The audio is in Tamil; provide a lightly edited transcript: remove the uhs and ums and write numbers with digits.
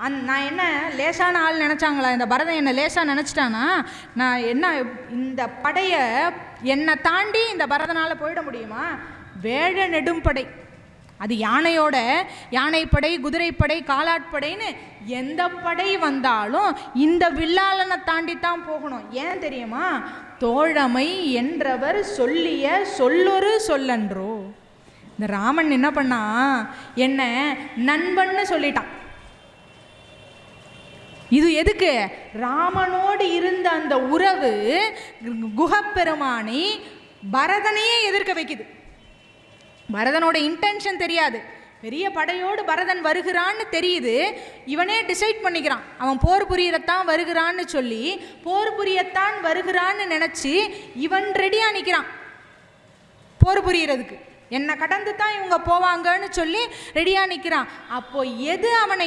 நான் என்ன லேசான ஆள் நினச்சாங்களா? இந்த பரதன் என்ன லேசாக நினச்சிட்டானா? நான் என்ன இந்த படையை என்னை தாண்டி இந்த பரதனால் போயிட முடியுமா? வேழ நெடும்படை, அது யானையோட யானைப்படை, குதிரைப்படை, காலாட்படைன்னு எந்த படை வந்தாலும் இந்த வில்லாளனை தாண்டித்தான் போகணும். ஏன் தெரியுமா? தோழமை என்றவர் சொல்லிய சொல்லொரு சொல்லன்றோ. இந்த ராமன் என்ன பண்ணா, என்ன நண்பன்னு சொல்லிட்டான். இது எதுக்கு? ராமனோடு இருந்த அந்த உறவு குகப்பெருமானை பரதனையே எதிர்க்க வைக்குது. பரதனோட இன்டென்ஷன் தெரியாது, பெரிய படையோடு பரதன் வருகிறான்னு தெரியுது. இவனே டிசைட் பண்ணிக்கிறான், அவன் போர் புரியத்தான் வருகிறான்னு சொல்லி, போர் புரியத்தான் வருகிறான்னு நினச்சி இவன் ரெடியாக நிற்கிறான் போர் புரியறதுக்கு. என்னை கடந்து தான் இவங்க போவாங்கன்னு சொல்லி ரெடியாக நிற்கிறான். அப்போ எது அவனை